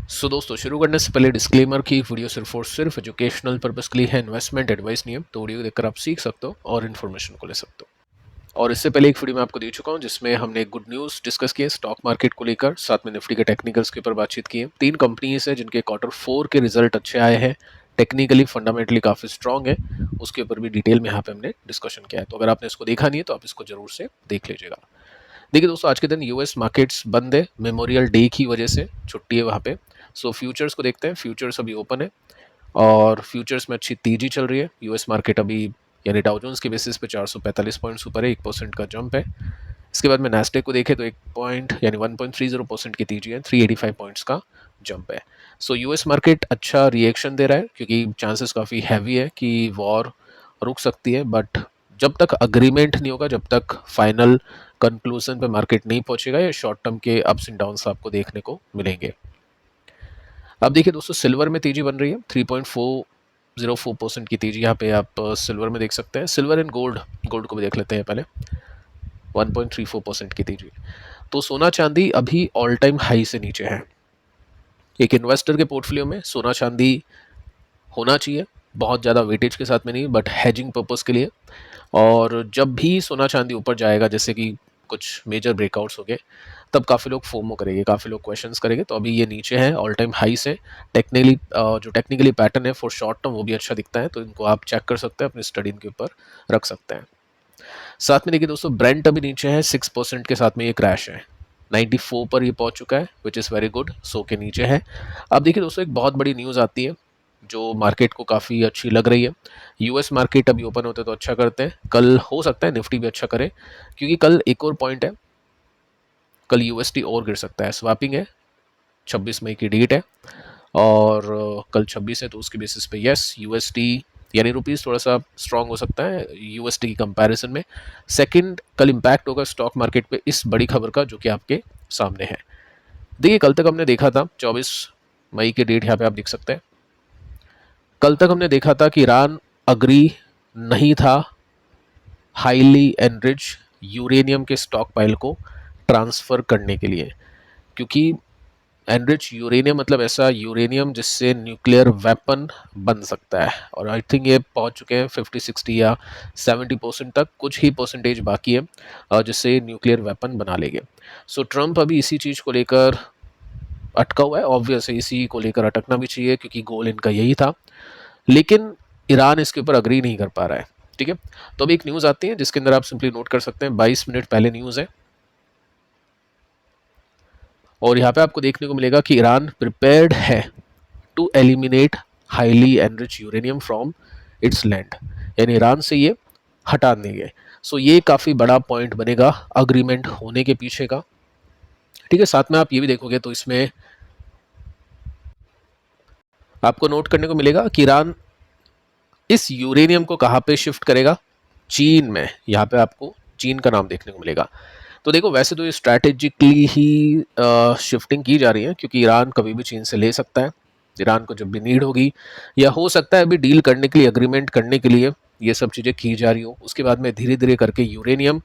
दोस्तों शुरू करने से पहले डिस्क्लेमर की वीडियो सिर्फ और सिर्फ एजुकेशनल पर्पस के लिए है, इन्वेस्टमेंट एडवाइस नहीं है। तो वीडियो देखकर आप सीख सकते हो और इन्फॉर्मेशन को ले सकते हो। और इससे पहले एक वीडियो मैं आपको दे चुका हूं जिसमें हमने गुड न्यूज़ डिस्कस किए स्टॉक मार्केट को लेकर, साथ में निफ्टी के टेक्निकल्स के ऊपर बातचीत की है। 3 कंपनीज हैं जिनके Q4 के रिजल्ट अच्छे आए हैं, टेक्निकली फंडामेंटली काफ़ी स्ट्रॉन्ग है, उसके ऊपर भी डिटेल में यहाँ पे हमने डिस्कशन किया है। तो अगर आपने इसको देखा नहीं है तो आप इसको जरूर से देख लीजिएगा। देखिए दोस्तों, आज के दिन यूएस मार्केट्स बंद है, मेमोरियल डे की वजह से छुट्टी है वहाँ पे। फ्यूचर्स को देखते हैं। फ्यूचर्स अभी ओपन है और फ्यूचर्स में अच्छी तेजी चल रही है। यूएस मार्केट अभी यानी डाउ जोन्स के बेसिस पे 445 पॉइंट्स ऊपर है, 1% का जंप है। इसके बाद में नास्डेक को देखें तो 1 पॉइंट यानी 1.30% की तेजी है, 385 पॉइंट्स का जंप है। यूएस मार्केट अच्छा रिएक्शन दे रहा है क्योंकि चांसेस काफ़ी हैवी है कि वॉर रुक सकती है, बट जब तक अग्रीमेंट नहीं होगा, जब तक फाइनल कंक्लूजन पे मार्केट नहीं पहुंचेगा, या शॉर्ट टर्म के अप्स एंड डाउन्स आपको देखने को मिलेंगे। अब देखिए दोस्तों, सिल्वर में तेजी बन रही है, 3.404% की तेजी यहाँ पे आप सिल्वर में देख सकते हैं। सिल्वर एंड गोल्ड, गोल्ड को भी देख लेते हैं पहले, 1.34% की तेजी। तो सोना चांदी अभी ऑल टाइम हाई से नीचे है। एक इन्वेस्टर के पोर्टफोलियो में सोना चांदी होना चाहिए, बहुत ज़्यादा वेटेज के साथ में नहीं, बट हैजिंग पर्पज़ के लिए। और जब भी सोना चांदी ऊपर जाएगा, जैसे कि कुछ मेजर ब्रेकआउट्स हो गए, तब काफ़ी लोग फोमो करेंगे, काफ़ी लोग क्वेश्चंस करेंगे। तो अभी ये नीचे है, ऑल टाइम हाई से। टेक्निकली जो टेक्निकली पैटर्न है फॉर शॉर्ट टर्म वो भी अच्छा दिखता है, तो इनको आप चेक कर सकते हैं, अपनी स्टडी के ऊपर रख सकते हैं। साथ में देखिए दोस्तों, ब्रेंट अभी नीचे है, 6% के साथ में ये क्रैश है, 94 पर ये पहुंच चुका है, विच इज़ वेरी गुड। 100 के नीचे है। अब देखिए दोस्तों, एक बहुत बड़ी न्यूज़ आती है जो मार्केट को काफ़ी अच्छी लग रही है। यूएस मार्केट अभी ओपन होते तो अच्छा करते हैं, कल हो सकता है निफ्टी भी अच्छा करे, क्योंकि कल एक और पॉइंट है, कल यूएसडी और गिर सकता है। स्वैपिंग है, 26 मई की डेट है, और कल 26 है, तो उसके बेसिस पे यस यूएसडी यानी रुपीज़ थोड़ा सा स्ट्रांग हो सकता है यूएसडी की कंपैरिजन में। सेकंड, कल इम्पैक्ट होगा स्टॉक मार्केट पे इस बड़ी खबर का जो कि आपके सामने है। देखिए, कल तक हमने देखा था, 24 मई की डेट यहाँ पे आप देख सकते हैं, कल तक हमने देखा था कि ईरान अग्री नहीं था हाईली एनरिच यूरेनियम के स्टॉक पाइल को ट्रांसफ़र करने के लिए, क्योंकि एनरिच यूरेनियम मतलब ऐसा यूरेनियम जिससे न्यूक्लियर वेपन बन सकता है। और आई थिंक ये पहुंच चुके हैं 50-60 या 70% तक, कुछ ही परसेंटेज बाकी है जिससे न्यूक्लियर वेपन बना लेंगे। ट्रम्प अभी इसी चीज़ को लेकर अटका हुआ है। ऑब्वियस है, इसी को लेकर अटकना भी चाहिए क्योंकि गोल इनका यही था, लेकिन ईरान इसके ऊपर अग्री नहीं कर पा रहा है। ठीक है, तो अभी एक न्यूज़ आती है जिसके अंदर आप सिंपली नोट कर सकते हैं, 22 मिनट पहले न्यूज़ है, और यहाँ पे आपको देखने को मिलेगा कि ईरान प्रिपेयर्ड है to eliminate highly enrich uranium from its land, यानी ईरान से ये हटा देंगे। ये काफ़ी बड़ा पॉइंट बनेगा अग्रीमेंट होने के पीछे का। ठीक है, साथ में आप ये भी देखोगे तो इसमें आपको नोट करने को मिलेगा कि ईरान इस यूरेनियम को कहाँ पे शिफ्ट करेगा, चीन में। यहाँ पे आपको चीन का नाम देखने को मिलेगा। तो देखो, वैसे तो ये स्ट्रैटेजिकली ही शिफ्टिंग की जा रही है, क्योंकि ईरान कभी भी चीन से ले सकता है, ईरान को जब भी नीड होगी, या हो सकता है अभी डील करने के लिए, अग्रीमेंट करने के लिए ये सब चीज़ें की जा रही हो। उसके बाद में धीरे धीरे करके यूरेनियम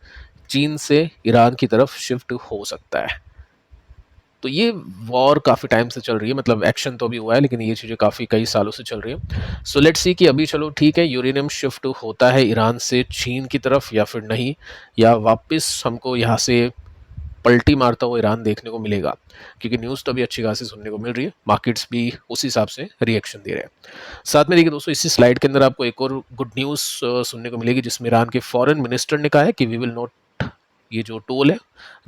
चीन से ईरान की तरफ शिफ्ट हो सकता है। तो ये वॉर काफ़ी टाइम से चल रही है, मतलब एक्शन तो अभी हुआ है, लेकिन ये चीज़ें काफ़ी कई सालों से चल रही है। लेट्स सी कि अभी चलो ठीक है, यूरेनियम शिफ्ट होता है ईरान से चीन की तरफ या फिर नहीं, या वापस हमको यहाँ से पलटी मारता हुआ ईरान देखने को मिलेगा, क्योंकि न्यूज़ तो अभी अच्छी खासी सुनने को मिल रही है, मार्केट्स भी उस हिसाब से रिएक्शन दे रहे हैं। साथ में देखिए दोस्तों, इसी स्लाइड के अंदर आपको एक और गुड न्यूज़ सुनने को मिलेगी, जिसमें ईरान के फॉरेन मिनिस्टर ने कहा है कि वी विल नॉट, ये जो टोल है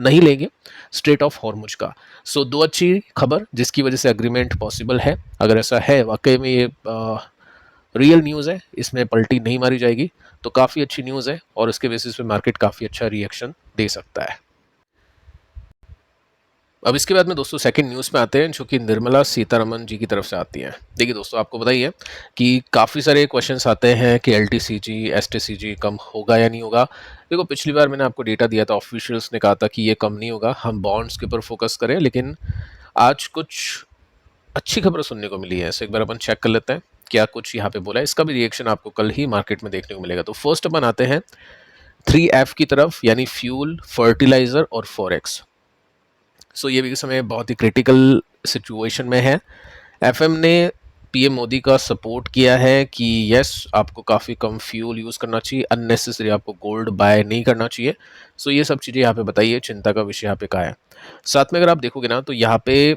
नहीं लेंगे स्ट्रेट ऑफ हॉर्मुज का। दो अच्छी खबर जिसकी वजह से अग्रीमेंट पॉसिबल है। अगर ऐसा है वाकई में, ये रियल न्यूज़ है, इसमें पलटी नहीं मारी जाएगी, तो काफ़ी अच्छी न्यूज़ है, और इसके बेसिस पे मार्केट काफ़ी अच्छा रिएक्शन दे सकता है। अब इसके बाद में दोस्तों सेकंड न्यूज़ पे आते हैं, जो कि निर्मला सीतारमन जी की तरफ से आती हैं। देखिए दोस्तों, आपको बताइए कि काफ़ी सारे क्वेश्चंस आते हैं कि एलटीसीजी एसटीसीजी कम होगा या नहीं होगा। देखो, पिछली बार मैंने आपको डेटा दिया था, ऑफिशियल्स ने कहा था कि ये कम नहीं होगा, हम बॉन्ड्स के ऊपर फोकस करें, लेकिन आज कुछ अच्छी खबर सुनने को मिली है। एक बार अपन चेक कर लेते हैं क्या कुछ यहाँ पे बोला है। इसका भी रिएक्शन आपको कल ही मार्केट में देखने को मिलेगा। तो फर्स्ट अपन आते हैं 3F की तरफ, यानी फ्यूल, फर्टिलाइजर और फॉरेक्स। ये भी इस समय बहुत ही क्रिटिकल सिचुएशन में है। एफएम ने पीएम मोदी का सपोर्ट किया है कि यस आपको काफ़ी कम फ्यूल यूज़ करना चाहिए, अननेसेसरी आपको गोल्ड बाय नहीं करना चाहिए। सो ये सब चीज़ें यहाँ पे बताइए, चिंता का विषय यहाँ पे कहाँ है। साथ में अगर आप देखोगे ना तो यहाँ पे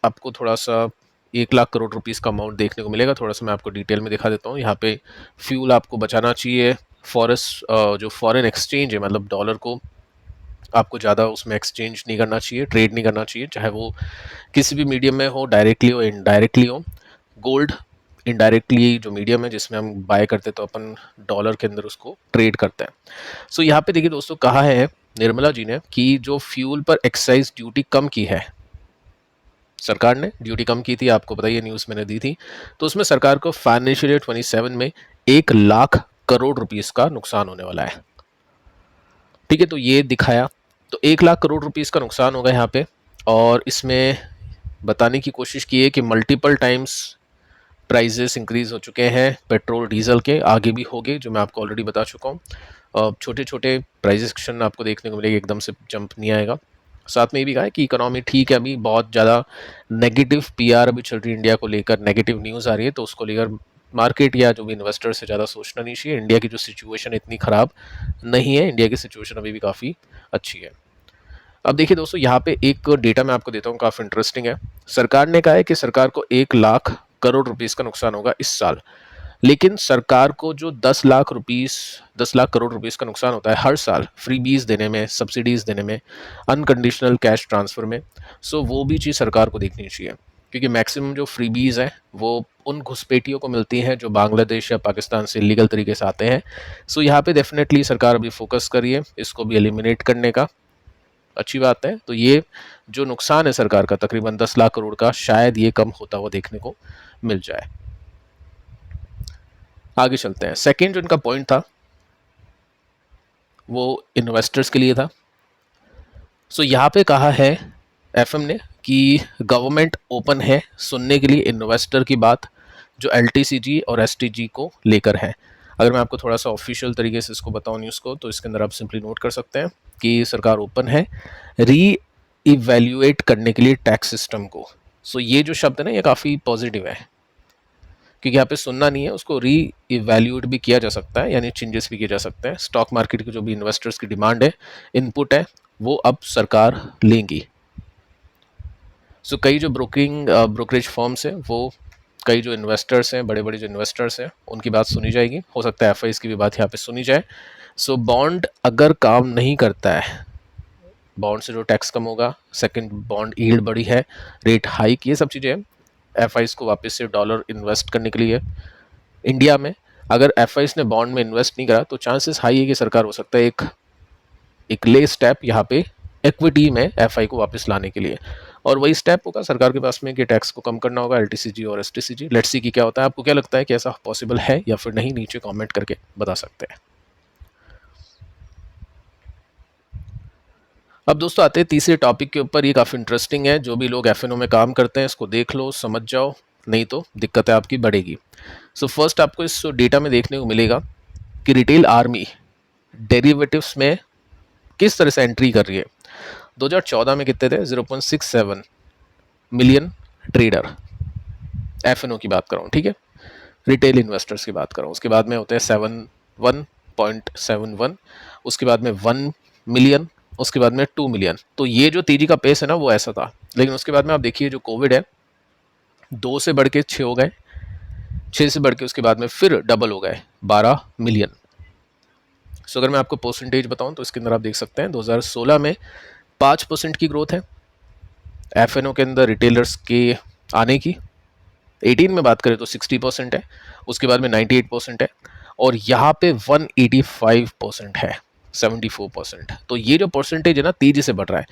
आपको थोड़ा सा 1 लाख करोड़ रुपीस का अमाउंट देखने को मिलेगा। थोड़ा सा मैं आपको डिटेल में दिखा देता हूँ। यहाँ पे फ्यूल आपको बचाना चाहिए, फॉरेस जो फॉरेन एक्सचेंज है, मतलब डॉलर को आपको ज़्यादा उसमें एक्सचेंज नहीं करना चाहिए, ट्रेड नहीं करना चाहिए, चाहे वो किसी भी मीडियम में हो, डायरेक्टली हो इनडायरेक्टली हो। गोल्ड इनडायरेक्टली जो मीडियम है जिसमें हम बाय करते तो अपन डॉलर के अंदर उसको ट्रेड करते हैं। सो यहाँ पे देखिए दोस्तों, कहा है निर्मला जी ने कि जो फ्यूल पर एक्साइज ड्यूटी कम की है, सरकार ने ड्यूटी कम की थी, आपको बताइए न्यूज़ मैंने दी थी, तो उसमें सरकार को फाइनेंशियल ईयर 27 में 1 लाख करोड़ रुपीस का नुकसान होने वाला है। ठीक है, तो ये दिखाया, तो 1 लाख करोड़ रुपीस का नुकसान होगा यहाँ पे। और इसमें बताने की कोशिश की है कि मल्टीपल टाइम्स प्राइजेस इंक्रीज हो चुके हैं पेट्रोल डीजल के, आगे भी होंगे, जो मैं आपको ऑलरेडी बता चुका हूँ। छोटे छोटे प्राइजेशन आपको देखने को मिलेगी, एकदम से जंप नहीं आएगा। साथ में ये भी कहा है कि इकोनॉमी ठीक है, अभी बहुत ज़्यादा नेगेटिव पीआर अभी चल रही है इंडिया को लेकर, नेगेटिव न्यूज़ आ रही है, तो उसको लेकर मार्केट या जो भी इन्वेस्टर से ज़्यादा सोचना नहीं चाहिए। इंडिया की जो सिचुएशन इतनी ख़राब नहीं है, इंडिया की सिचुएशन अभी भी काफ़ी अच्छी है। अब देखिए दोस्तों, यहाँ पे एक डेटा मैं आपको देता हूँ, काफ़ी इंटरेस्टिंग है। सरकार ने कहा है कि सरकार को 1 लाख करोड़ रुपीस का नुकसान होगा इस साल, लेकिन सरकार को जो 10 लाख करोड़ रुपीस का नुकसान होता है हर साल फ्रीबीज देने में, सब्सिडीज देने में, अनकंडीशनल कैश ट्रांसफर में, सो वो भी चीज़ सरकार को देखनी चाहिए, क्योंकि मैक्सिमम जो फ्रीबीज हैं वो उन घुसपैठियों को मिलती हैं जो बांग्लादेश या पाकिस्तान से लीगल तरीके से आते हैं। सो यहाँ पे डेफिनेटली सरकार अभी फोकस करिए इसको भी एलिमिनेट करने का, अच्छी बात है। तो ये जो नुकसान है सरकार का तकरीबन 10 लाख करोड़ का, शायद ये कम होता हुआ देखने को मिल जाए। आगे चलते हैं। सेकंड जो इनका पॉइंट था वो इन्वेस्टर्स के लिए था। सो यहाँ पे कहा है एफएम ने कि गवर्नमेंट ओपन है सुनने के लिए इन्वेस्टर की बात, जो एलटीसीजी और एसटीजी को लेकर है। अगर मैं आपको थोड़ा सा ऑफिशियल तरीके से इसको बताऊं न्यूज़ को, तो इसके अंदर आप सिंपली नोट कर सकते हैं कि सरकार ओपन है री इवैल्यूएट करने के लिए टैक्स सिस्टम को। सो ये जो शब्द है ना, ये काफ़ी पॉजिटिव है, क्योंकि यहाँ पे सुनना नहीं है, उसको री इवैल्यूएट भी किया जा सकता है, यानी चेंजेस भी किए जा सकते हैं। स्टॉक मार्केट की जो भी इन्वेस्टर्स की डिमांड है, इनपुट है, वो अब सरकार लेंगी। सो कई जो ब्रोकरेज फर्म्स हैं, वो कई जो इन्वेस्टर्स हैं, बड़े बड़े जो इन्वेस्टर्स हैं, उनकी बात सुनी जाएगी। हो सकता है एफआईज की भी बात यहाँ पे सुनी जाए। सो बॉन्ड अगर काम नहीं करता है, बॉन्ड से जो टैक्स कम होगा, सेकंड बॉन्ड यील्ड बढ़ी है, रेट हाइक, ये सब चीज़ें एफआईज को वापस से डॉलर इन्वेस्ट करने के लिए इंडिया में। अगर एफआईज ने बॉन्ड में इन्वेस्ट नहीं करा तो चांसेस हाई है कि सरकार हो सकता है एक ले स्टेप यहाँ पे इक्विटी में एफआई को वापस लाने के लिए, और वही स्टेप होगा सरकार के पास में कि टैक्स को कम करना होगा, एलटीसीजी और एसटीसीजी। लेट्स सी कि क्या होता है। आपको क्या लगता है कि ऐसा पॉसिबल है या फिर नहीं, नीचे कमेंट करके बता सकते हैं। अब दोस्तों आते हैं तीसरे टॉपिक के ऊपर। ये काफ़ी इंटरेस्टिंग है, जो भी लोग एफएनओ में काम करते हैं इसको देख लो, समझ जाओ, नहीं तो दिक्कतें आपकी बढ़ेगी। सो फर्स्ट आपको इस डेटा में देखने को मिलेगा कि रिटेल आर्मी डेरिवेटिव्स में किस तरह से एंट्री कर रही है। 2014 में कितने थे? 0.67 मिलियन ट्रेडर, एफएनओ की बात कर रहा हूँ, ठीक है, रिटेल इन्वेस्टर्स की बात कर रहा हूँ। उसके बाद में होते हैं 1.71, उसके बाद में 1 मिलियन, उसके बाद में 2 मिलियन। तो ये जो तेजी का पेस है ना, वो ऐसा था। लेकिन उसके बाद में आप देखिए जो कोविड है, 2 से बढ़ के 6 हो गए, 6 से बढ़ के उसके बाद में फिर डबल हो गए 12 मिलियन। सो अगर मैं आपको परसेंटेज बताऊं तो इसके अंदर आप देख सकते हैं 2016 में 5% की ग्रोथ है एफएनओ के अंदर रिटेलर्स के आने की। 18 में बात करें तो 60% है, उसके बाद में 98% है, और यहाँ पे 185% है, 74%। तो ये जो परसेंटेज है ना, तेजी से बढ़ रहा है।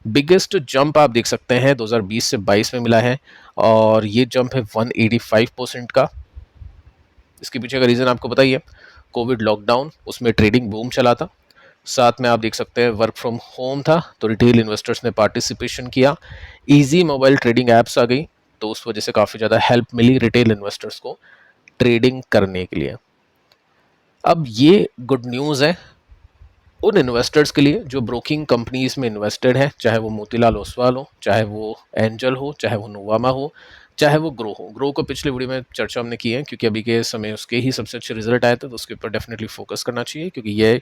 बिगेस्ट जंप आप देख सकते हैं 2020 से 22 में मिला है, और ये जंप है 185% का। इसके पीछे का रीज़न आपको बताइए, कोविड लॉकडाउन, उसमें ट्रेडिंग बूम चला था, साथ में आप देख सकते हैं वर्क फ्रॉम होम था, तो रिटेल इन्वेस्टर्स ने पार्टिसिपेशन किया, इजी मोबाइल ट्रेडिंग ऐप्स आ गई, तो उस वजह से काफ़ी ज़्यादा हेल्प मिली रिटेल इन्वेस्टर्स को ट्रेडिंग करने के लिए। अब ये गुड न्यूज़ है उन इन्वेस्टर्स के लिए जो ब्रोकिंग कंपनीज में इन्वेस्टेड है, चाहे वो मोतीलाल ओसवाल हो, चाहे वो एंजल हो, चाहे वो नोवामा हो, चाहे वो ग्रो हो। ग्रो को पिछले वीडियो में चर्चा हमने की है क्योंकि अभी के समय उसके ही सबसे अच्छे रिजल्ट आए थे, तो उसके ऊपर डेफिनेटली फोकस करना चाहिए क्योंकि ये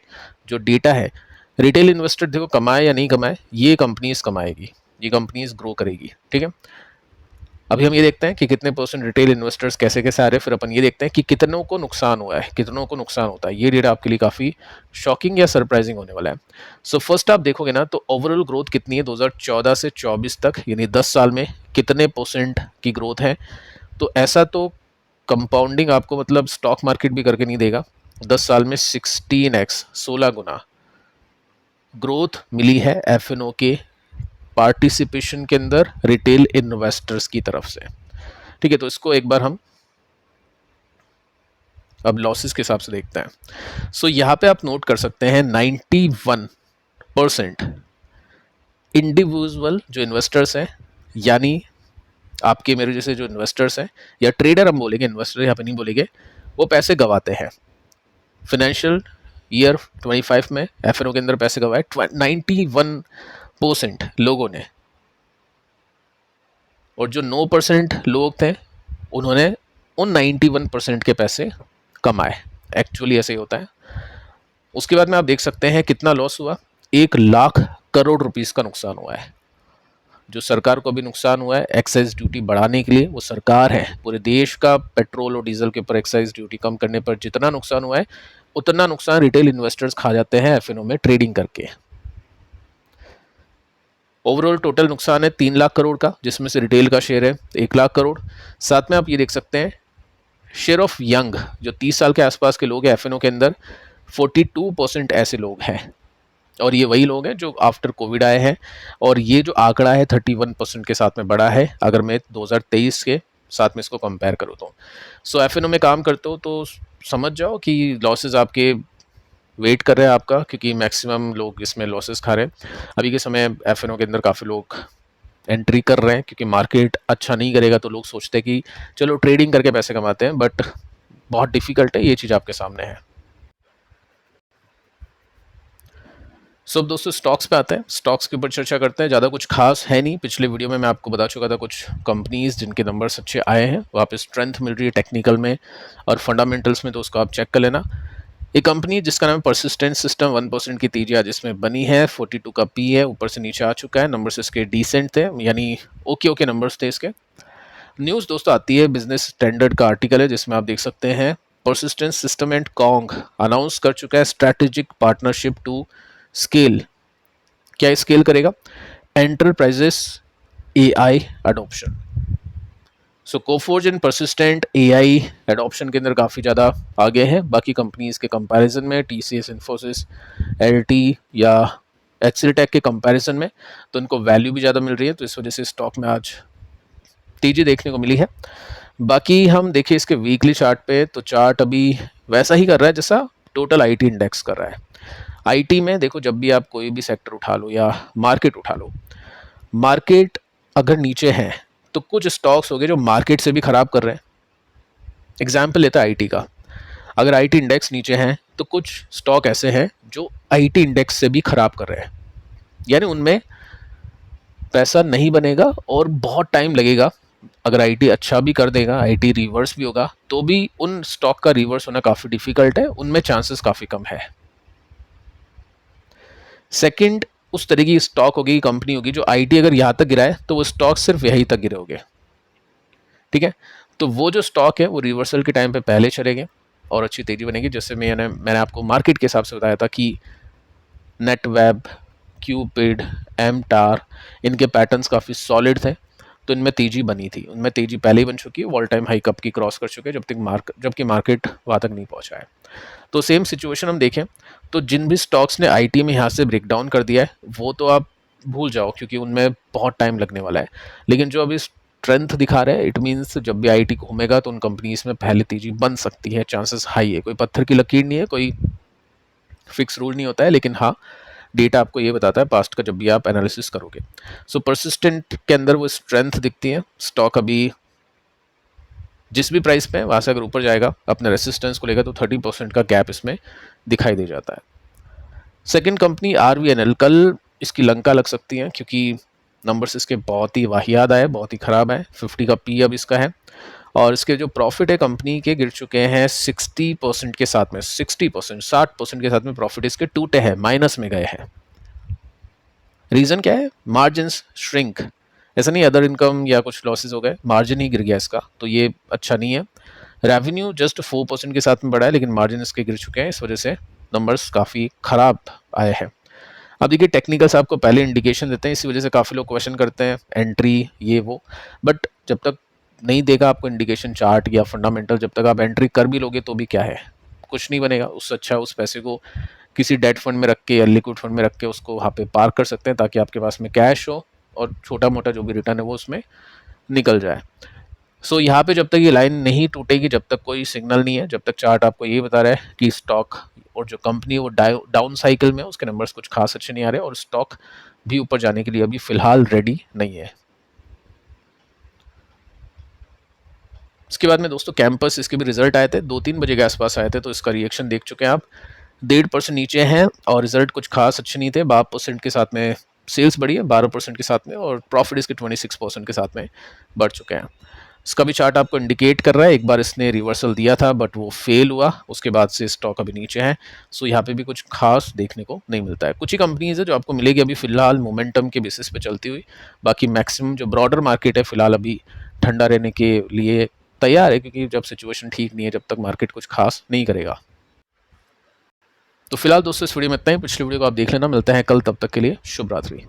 जो डेटा है, रिटेल इन्वेस्टर देखो कमाए या नहीं कमाए, ये कंपनीज कमाएगी, ये कंपनीज ग्रो करेगी। ठीक है, अभी हम ये देखते हैं कि कितने परसेंट रिटेल इन्वेस्टर्स कैसे कैसे आ रहे हैं, फिर अपन ये देखते हैं कि कितनों को नुकसान हुआ है, कितनों को नुकसान होता है। ये डेटा आपके लिए काफ़ी शॉकिंग या सरप्राइजिंग होने वाला है। सो फर्स्ट आप देखोगे ना तो ओवरऑल ग्रोथ कितनी है 2014 से 24 तक, यानी 10 साल में कितने परसेंट की ग्रोथ है। तो ऐसा तो कंपाउंडिंग आपको मतलब स्टॉक मार्केट भी करके नहीं देगा। 10 साल में 16x 16 गुना ग्रोथ मिली है एफएनओ के पार्टिसिपेशन के अंदर रिटेल इन्वेस्टर्स की तरफ से। ठीक है, तो इसको एक बार हम अब लॉसेस के हिसाब से देखते हैं। सो यहाँ पे आप नोट कर सकते हैं 91% इंडिविजुअल जो इन्वेस्टर्स हैं, यानी आपके मेरे जैसे जो इन्वेस्टर्स हैं या ट्रेडर हम बोलेंगे, इन्वेस्टर यहाँ पे नहीं बोलेंगे, वो पैसे गवाते हैं। फाइनेंशियल ईयर 25 में एफएनओ के अंदर पैसे गवाए 91% लोगों ने, और जो 9% लोग थे उन्होंने उन 91% के पैसे कमाए। एक्चुअली ऐसे ही होता है। उसके बाद में आप देख सकते हैं कितना लॉस हुआ, 1 लाख करोड़ रुपीस का नुकसान हुआ है। जो सरकार को भी नुकसान हुआ है एक्साइज ड्यूटी बढ़ाने के लिए, वो सरकार है, पूरे देश का पेट्रोल और डीजल के ऊपर एक्साइज ड्यूटी कम करने पर जितना नुकसान हुआ है उतना नुकसान रिटेल इन्वेस्टर्स खा जाते हैं एफएनओ में ट्रेडिंग करके। ओवरऑल टोटल नुकसान है 3 लाख करोड़ का, जिसमें से रिटेल का शेयर है 1 लाख करोड़। साथ में आप ये देख सकते हैं शेयर ऑफ यंग, जो 30 साल के आसपास के लोग हैं एफएनओ के अंदर, 42% ऐसे लोग हैं, और ये वही लोग हैं जो आफ्टर कोविड आए हैं, और ये जो आंकड़ा है 31% के साथ में बढ़ा है अगर मैं 2023 के साथ में इसको कंपेयर करूँ तो। सो एफएनओ में काम करते हो तो समझ जाओ कि लॉसेज आपके वेट कर रहे हैं आपका, क्योंकि मैक्सिमम लोग इसमें लॉसेस खा रहे हैं। अभी के समय एफएनओ के अंदर काफ़ी लोग एंट्री कर रहे हैं क्योंकि मार्केट अच्छा नहीं करेगा, तो लोग सोचते हैं कि चलो ट्रेडिंग करके पैसे कमाते हैं, बट बहुत डिफिकल्ट है, ये चीज़ आपके सामने है। सो अब दोस्तों स्टॉक्स पे आते हैं, स्टॉक्स के ऊपर चर्चा करते हैं। ज़्यादा कुछ खास है नहीं, पिछले वीडियो में मैं आपको बता चुका था कुछ कंपनीज जिनके नंबर्स अच्छे आए हैं, वहाँ पे स्ट्रेंथ मिल रही है टेक्निकल में और फंडामेंटल्स में, तो उसको आप चेक कर लेना। एक कंपनी जिसका नाम परसिस्टेंट सिस्टम 1% की तेजी आज इसमें बनी है, 42 का पी है, ऊपर से नीचे आ चुका है, नंबर्स इसके डिसेंट थे, यानी ओके नंबर्स थे इसके। न्यूज़ दोस्तों आती है, बिजनेस स्टैंडर्ड का आर्टिकल है जिसमें आप देख सकते हैं persistent system and Kong announce कर चुका है स्ट्रैटेजिक पार्टनरशिप टू स्केल। क्या स्केल करेगा? Enterprises AI adoption. So Coforge and persistent AI adoption के अंदर काफ़ी ज़्यादा आगे है बाकी कंपनीज के कंपैरिजन में, टीसीएस, इन्फोसिस, एलटी या एक्सेलटेक के कंपैरिजन में, तो उनको वैल्यू भी ज़्यादा मिल रही है, तो इस वजह से स्टॉक में आज तेजी देखने को मिली है। बाकी हम देखिए इसके वीकली चार्ट पे, तो चार्ट अभी वैसा ही कर रहा है जैसा टोटल आईटी इंडेक्स कर रहा है। आईटी में देखो, जब भी आप कोई भी सेक्टर उठा लो या मार्केट उठा लो, मार्केट अगर नीचे है तो कुछ स्टॉक्स हो गए जो मार्केट से भी खराब कर रहे हैं। एग्जाम्पल लेता है आईटी का, अगर आईटी इंडेक्स नीचे हैं तो कुछ स्टॉक ऐसे हैं जो आईटी इंडेक्स से भी खराब कर रहे हैं, यानी उनमें पैसा नहीं बनेगा और बहुत टाइम लगेगा। अगर आईटी अच्छा भी कर देगा, आईटी रिवर्स भी होगा, तो भी उन स्टॉक का रिवर्स होना काफ़ी डिफिकल्ट है, उनमें चांसेस काफ़ी कम है। सेकंड, उस तरह की स्टॉक होगी, कंपनी होगी जो आईटी अगर यहाँ तक गिराए तो वो स्टॉक सिर्फ यहीं तक गिरे होंगे। ठीक है, तो वो जो स्टॉक है वो रिवर्सल के टाइम पे पहले चलेंगे और अच्छी तेजी बनेगी। जैसे मैंने आपको मार्केट के हिसाब से बताया था कि नेटवेब, क्यूपिड, एमटार, इनके पैटर्न्स काफ़ी सॉलिड थे, तो इनमें तेजी बनी थी, उनमें तेजी पहले ही बन चुकी है, ऑल टाइम हाई कप की क्रॉस कर चुके हैं जबकि मार्केट वहाँ तक नहीं पहुँचा है। तो सेम सिचुएशन हम देखें तो जिन भी स्टॉक्स ने आईटी में यहाँ से ब्रेक डाउन कर दिया है वो तो आप भूल जाओ, क्योंकि उनमें बहुत टाइम लगने वाला है। लेकिन जो अभी स्ट्रेंथ दिखा रहे हैं, इट मीन्स जब भी आईटी घूमेगा तो उन कंपनीज में पहले तेजी बन सकती है, चांसेस हाई है। कोई पत्थर की लकीर नहीं है, कोई फिक्स रूल नहीं होता है, लेकिन हाँ डेटा आपको ये बताता है पास्ट का जब भी आप एनालिसिस करोगे। सो परसिस्टेंट के अंदर वो स्ट्रेंथ दिखती है। स्टॉक अभी जिस भी प्राइस पे वहाँ से अगर ऊपर जाएगा अपने रेसिस्टेंस को लेकर तो 30% का गैप इसमें दिखाई दे जाता है। सेकंड कंपनी RVNL, कल इसकी लंका लग सकती है क्योंकि नंबर्स इसके बहुत ही वाहियात आए, बहुत ही ख़राब है। 50 का पी अब इसका है और इसके जो प्रॉफिट है कंपनी के गिर चुके हैं 60% के साथ में, 60%, 60% के साथ में प्रॉफिट इसके टूटे हैं, माइनस में गए हैं। रीज़न क्या है? Margins shrink. ऐसा नहीं अदर इनकम या कुछ लॉसेस हो गए, मार्जिन ही गिर गया इसका, तो ये अच्छा नहीं है। रेवेन्यू जस्ट 4% के साथ में बढ़ा है लेकिन मार्जिन इसके गिर चुके हैं, इस वजह से नंबर्स काफ़ी ख़राब आए हैं। अब देखिए टेक्निकल्स आपको पहले इंडिकेशन देते हैं, इसी वजह से काफ़ी लोग क्वेश्चन करते हैं एंट्री ये वो, बट जब तक नहीं देगा आपको इंडिकेशन चार्ट या फंडामेंटल, जब तक आप एंट्री कर भी लोगे तो भी क्या है, कुछ नहीं बनेगा। उससे अच्छा उस पैसे को किसी डेट फंड में रख के या लिक्विड फंड में रख के उसको वहाँ पे पार्क कर सकते हैं ताकि आपके पास में कैश हो और छोटा मोटा जो भी रिटर्न है वो उसमें निकल जाए। सो यहाँ पे जब तक ये लाइन नहीं टूटेगी, जब तक कोई सिग्नल नहीं है, जब तक चार्ट आपको ये बता रहा है कि स्टॉक और जो कंपनी है वो डाउन साइकिल में, उसके नंबर्स कुछ खास अच्छे नहीं आ रहे और स्टॉक भी ऊपर जाने के लिए अभी फिलहाल रेडी नहीं है। इसके बाद में दोस्तों कैंपस, इसके भी रिजल्ट आए थे 2-3 बजे के आसपास आए थे, तो इसका रिएक्शन देख चुके हैं आप। 1.5% नीचे हैं और रिजल्ट कुछ खास अच्छे नहीं थे। 12% के साथ में सेल्स बढ़ी है, 12% के साथ में, और प्रॉफिट इसके 26% के साथ में बढ़ चुके हैं। इसका भी चार्ट आपको इंडिकेट कर रहा है, एक बार इसने रिवर्सल दिया था बट वो फेल हुआ, उसके बाद से स्टॉक अभी नीचे है। सो यहाँ पे भी कुछ खास देखने को नहीं मिलता है। कुछ ही कंपनीज है जो आपको मिलेगी अभी फिलहाल मोमेंटम के बेसिस पे चलती हुई, बाकी मैक्सिमम जो ब्रॉडर मार्केट है फिलहाल अभी ठंडा रहने के लिए तैयार है, क्योंकि जब सिचुएशन ठीक नहीं है, जब तक मार्केट कुछ खास नहीं करेगा। तो फिलहाल दोस्तों इस वीडियो में इतना ही, पिछली वीडियो को आप देख लेना, मिलते हैं कल, तब तक के लिए शुभ रात्रि।